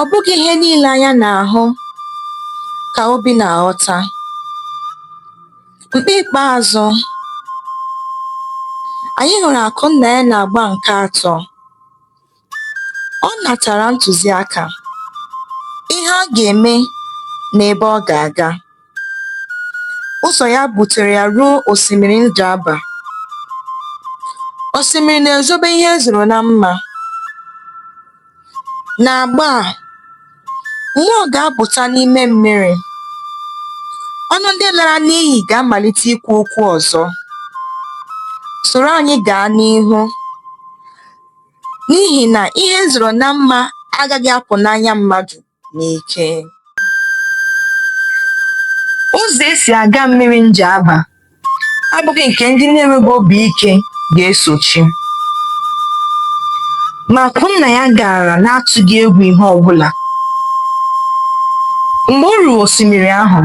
Ọ bụghị ihe niile anya na-ahụ ka obi na-aghọta. Mkpe ikpeazụ, anyị hụrụ Akụnna ya na-agba nke atọ. Ọ natara ntụziaka, ihe ọ ga-eme na ebe ọ ga-aga. Ụzọ ya butere ya ruo osimiri Njaba. Osimiri na-ezobe ihe ezoro na mma. N'agba a, mmụọ ga-apụta n'ime mmiri. Ọnụ ndị lara n'iyi ga-amalite ikwu okwu ọzọ. Soro anyị gaa n'ihu, n'ihi na ihe ezoro na mma agaghị apụ n'anya mmadụ n'ike. Ụzọ esi aga mmiri Njaba abụghị nke ndị na-enweghị obi ike ga-esochi. Ma Akụnna ya gara na-atụghị egwu ihe ọbụla. Mgbe o ruru osimiri ahụ,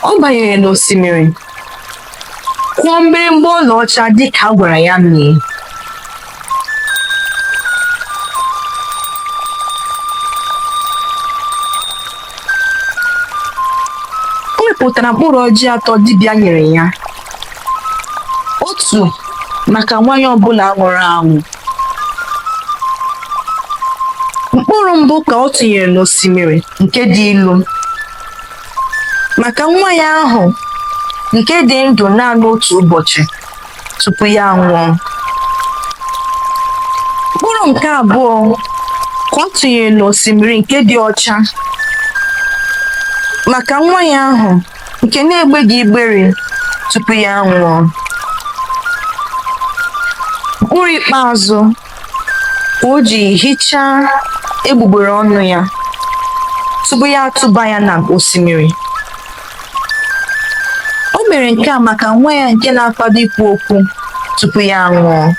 ọ banyere n'osimiri, kwụọ mgbịrịgba ọlaọcha dịka a gwara ya mee. O wepụtara mkpụrụ ọjị atọ dibịa nyere ya, otu maka nwanyị ọbụla nwụrụ anwụ. Mkpụrụ mbụ ka ọ tụnyere n'osimiri nke dị ilu, maka nwa ya ahụ nke dị ndụ naanị otu ụbọchị tupu ya anwụọ. Mkpụrụ nke abụọ ka ọ tụnyere n'osimiri nke dị ọcha, maka nwa ya ahụ nke na-egbeghị igbere tupu ya anwụọ. Mkpụrụ ikpeazụ ka o ji hichaa egbugbere ọnụ ya tupu ya atụba ya na osimiri. O mere nke a maka nwa ya nke na-akwado ikwu okwu tupu ya anwụọ.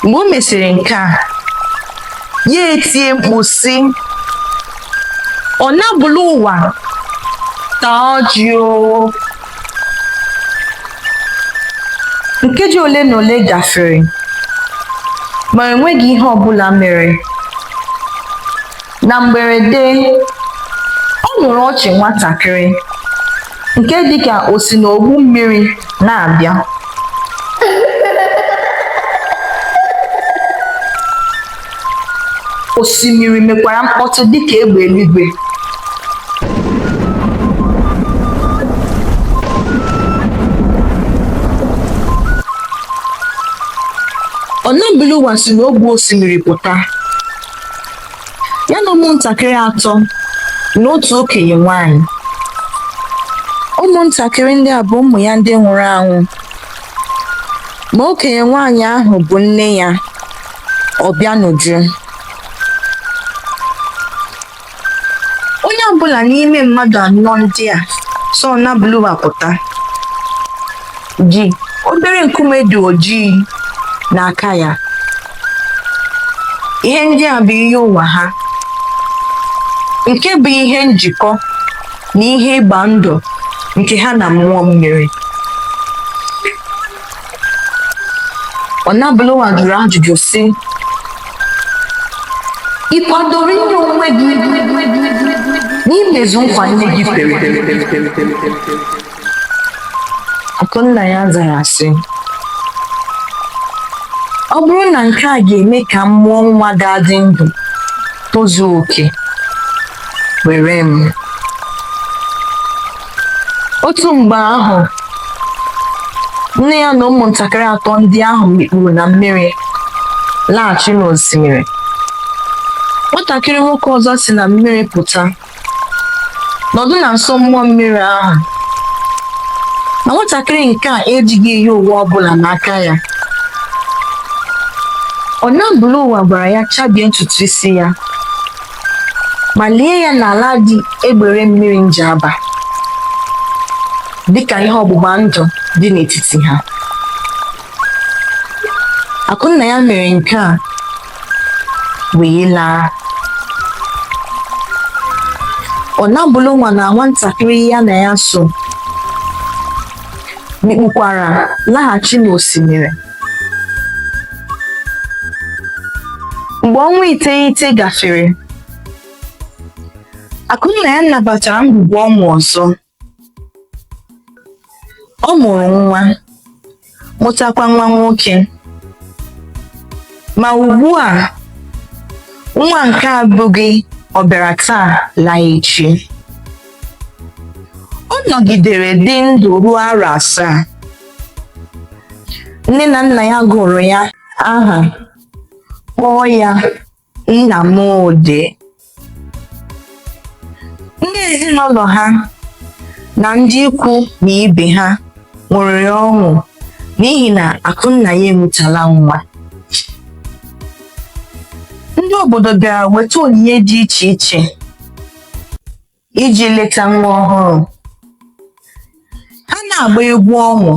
Mgbe o mesịrị nke a, ya etie mkpu sị, "Ọ nabụla ụwa taa ọjị o." Nkeji ole na ole gafere, ma enweghị ihe ọbụla mere. Na mberede, ọ nụrụ ọchị nwatakịrị nke dịka o si n'ogbu mmiri na-abịa. Osimiri mekwara mkpọtụ dịka egbe eluigwe. Ọnabụlụwa si n'ogbu osimiri pụta, ya na ụmụntakịrị atọ na otu okenye nwanyị. Ụmụntakịrị ndị a bụ ụmụ ya ndị nwụrụ anwụ, ma okenye nwanyị ahụ bụ nne ya, Ọbịanuju. Onye ọbụla n'ime mmadụ anọ ndị a so Ọnabụlụwa pụta ji obere nkume dị ojii n'aka ya. Ihe ndị a bụ ihe ụwa ha, nke bụ ihe njikọ na ihe ịgba ndụ nke ha na mmụọ mmiri. Ọnabụlụwa jụrụ ajụjụ sị, "Ị kwadoro inye onwe gị n'imezu nkwa nne gị kwere?" Akụnna ya zara sị, "Ọ bụrụ na nke a ga-eme ka m mụọ nwa ga-adị ndụ tozuo oke, were m." Otu mgbe ahụ, nne ya na ụmụntakịrị atọ ndị ahụ mikpuru na mmiri laghachi n'osimiri. Nwatakịrị nwoke ọzọ si na mmiri pụta, nọdụ na nso mmụọ mmiri ahụ, ma nwatakịrị nke a ejighị ihe uwe ọbụla n'aka ya. Ọnabụlụwa gwara ya chabie ntutu isi ya ma lie ya n'ala dị egbere mmiri Njaba dịka ihe ọgbụgba ndụ dị n'etiti ha. Akụnna ya mere nke a wee laa. ọ na-abụlụ nwa na nwatakịrị ya na ya so mikpukwara laghachi n'osimiri. Mgbe ọnwa 9 gafere, Akụnna ya nabatara ngwugwu ọṅụ ọzọ. Ọ mụrụ nwa, mụtakwa nwa nwoke. Ma ugbu a, nwa nke abụghị ọ bịara taa laa echi. Ọ nọgidere dị ndụ ruo arọ 7. Nne na nna ya gụrụ ya aha, kpọọ ya Nnamdị. Ndị ezinụlọ ha na ndị ikwu na ibe ha ṅụrịrị ọṅụ n'ihi na Akụnna ya enwetala nwa. Ndị obodo bịara weta onyinye dị iche iche iji leta nwa ọhụrụ. Ha na-agba egwu ọṅụ.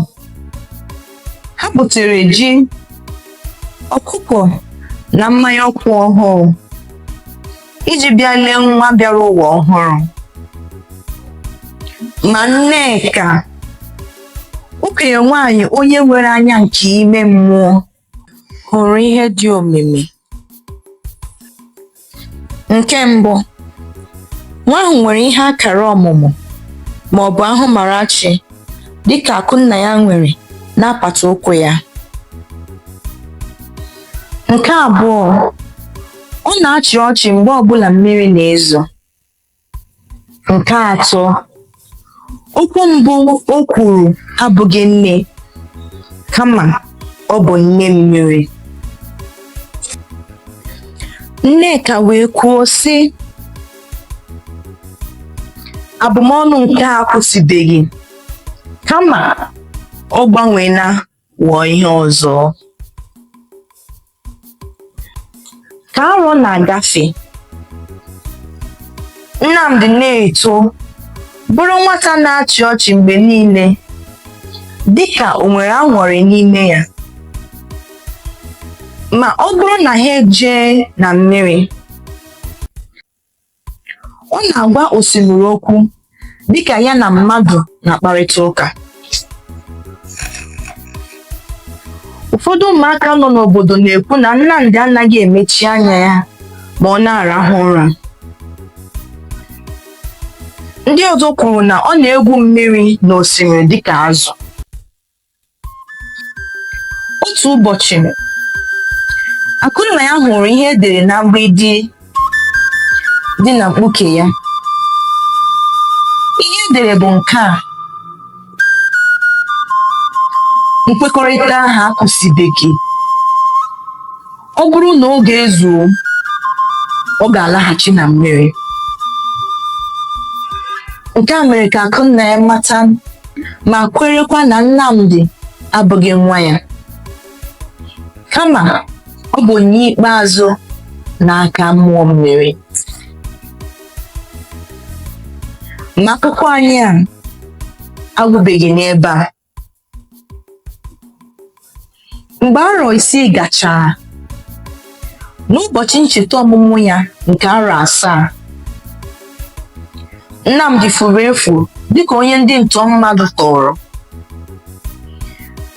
Ha butere ji, ọkụkọ na mmanya ọkụ ọhụrụ iji bịa lee nwa bịara ụwa ọhụrụ. Ma Nneka, okenye nwanyị onye nwere anya nke ime mmụọ, hụrụ ihe dị omimi. Nke mbụ, nwa ahụ nwere ihe akara ọmụmụ ma ọ bụ ahụmarachi dịka Akụnna ya nwere n'apata ụkwụ ya. Nke abụọ, ọ na-achị ọchị mgbe ọbụla mmiri na-ezo. Nke atọ, okwu mbụ o kwuru abụghị nne, kama ọ bụ nne mmiri. Nneka wee kwuo sị, abụmọnụ nke a akwụsịbeghị, kama ọ gbanweela ghọọ ihe ọzọ. Ka arọ na-agafe, Nnamdị na-eto bụrụ nwata na-achị ọchị mgbe niile, dịka o nwere aṅụrị n'ime ya. Ma ọ bụrụ na ha ejee na mmiri, ọ na-agwa osimiri okwu dịka ya na mmadụ na-akparịta ụka. Ụfọdụ ụmụaka nọ n'obodo na-ekwu na Nnamdị anaghị emechi anya ya ma ọ na-arahụ ụra. Ndị ọzọ kwuru na ọ na-egwu mmiri n'osimiri dịka azụ. Otu ụbọchị, Akụnna ya hụrụ ihe edere na mgbidi dị na mkpuke ya. Ihe edere bụ nke a: nkwekọrịta ahụ akwụsịbeghị. Ọ bụrụ na oge ezuo, ọ ga-alaghachi na mmiri. Nke a mere ka Akụnna ya mata ma kwerekwa na Nnamdị abụghị nwa ya, kama ọ bụ onyinye ikpeazụ n'aka mmụọ mmiri. Ma akụkọ anyị a agwụbeghị n'ebe a. Mgbe arọ 6 gachara, n'ụbọchị ncheta ọmụmụ ya nke arọ 7, Nnamdị furu efu dịka onye ndị ntọ mmadụ tọrọ.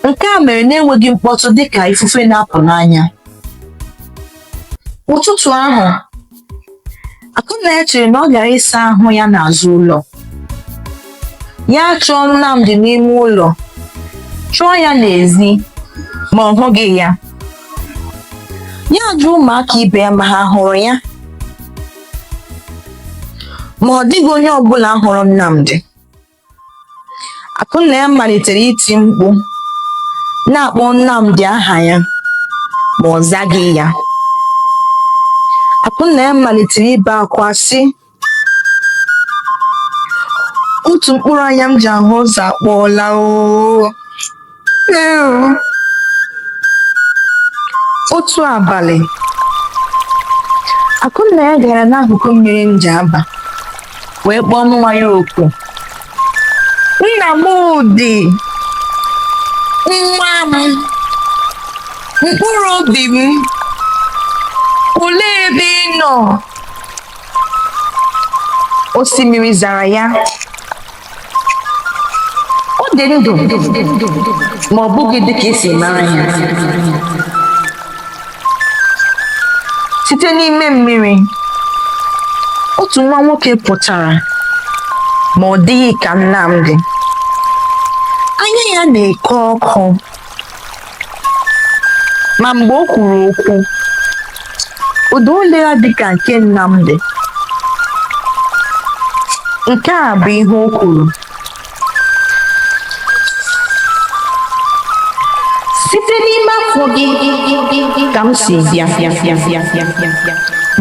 Nke a mere na-enweghị mkpọtụ dịka ifufe na-apụ n'anya. Ụtụtụ ahụ, Akụnna ya chere na ọ gara ịsa ahụ ya n'azụ ụlọ. Ya chọọ Nnamdị n'ime ụlọ, chọọ ya n'ezi, ma ọ hụghị ya. Ya jụọ ụmụaka ibe ya ma ha hụrụ ya. Ma ọ dịghị onye ọbụla hụrụ Nnamdị. Akụnna ya malitere iti mkpu, na-akpọ Nnamdị aha ya, ma ọ zaghị ya. Akụnna ya malitere ibe akwa sị, otu mkpụrụ anya m ji ahụ ụzọ akpọọla oo. Otu abalị, Akụnna ya gara n'akụkụ mmiri Njaba wee kpọọ nwa ya oku. Nnamdị, nwa m, mkpụrụ obi m, olee ebe ị nọ? Osimiri zara ya, ọ dị ndụ ma ọ bụghị dịka esi mara ya. Site n'ime mmiri, otu nwa nwoke pụtara, ma ọ dịghị ka Nnamdi. Anya ya na-eke ọkụ, ma mgbe o kwuru okwu, ụda olu ya dị ka nke Nnamdi. Nke a bụ ihe o kwuru: site n'ime afọ gị ka m si bịa,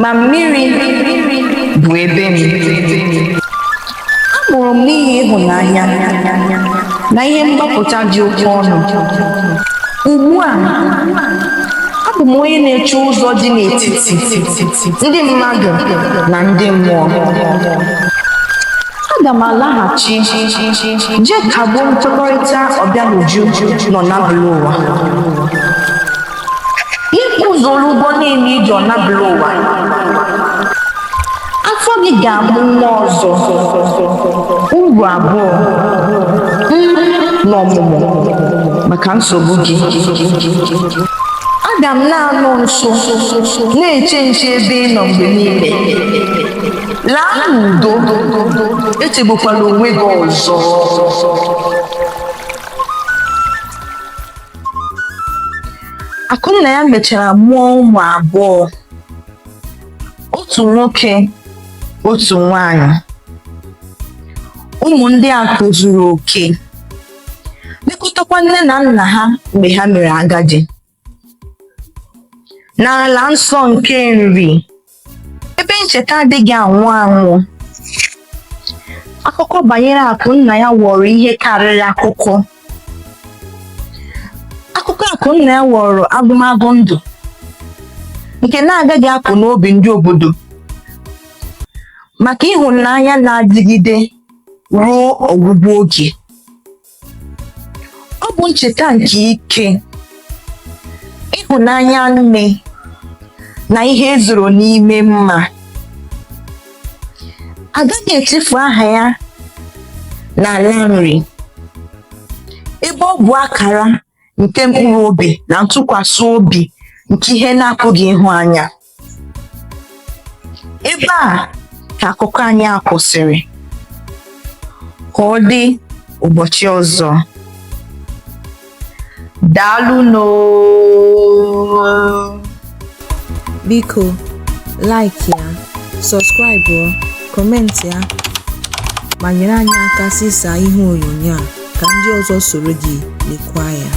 ma mmiri bụ ebe m. Amụrụ m n'ihi ịhụnanya na ihe mgbapụta dị oke ọnụ. Ugbu a, abụ m onye na-eche ụzọ dị n'etiti ndị mmadụ na ndị mmụọ. Aga m alaghachi jee kagbuo ntụkọrịta ọbịanuju nọ n'abụla ụwa. Ịkwụ zoro ụgbọ niile iji ọnabụla ụwa. Afọ gị ga-amụ nwa ọzọ, uru abụọ n'ọmụmụ maka nsogbu gị. Aga m na-anọ nso na-eche nche ebe ị nọ mgbe niile. Laa n'udo, echegbukwala onwe gị ọzọ. Akụnna ya mechara mụọ ụmụ abụọ, otu nwoke, otu nwanyị. Ụmụ ndị a tozuru oke, lekọtakwa nne na nna ha mgbe ha mere agadi. N'ala nsọ nke nri, ebe ncheta adịghị anwụ anwụ, akụkọ banyere Akụnna ya ghọrọ ihe karịrị akụkọ. Akụkọ Akụnna ya ghọrọ agụmagụ ndụ nke na-agaghị apụ n'obi ndị obodo, maka ịhụnanya na-adịgide ruo ọgwụgwụ oge. Ọ bụ ncheta nke ike, ịhụnanya nne na ihe ezoro n'ime mma. Agaghị echefu aha ya n'ala nri, ebe ọ bụ akara nke mkpụrụ obi na ntụkwasị obi nke ihe na-apụghị ịhụ anya. Ebe a ka akụkọ anyị a kwụsịrị. Ka ọ dị ụbọchị ọzọ. Daalụnụ. Biko, like ya, subscribe, comment ya, ma nyere anyị aka sịsa ihe onyonyo a ka ndị ọzọ soro gị lekwa ya.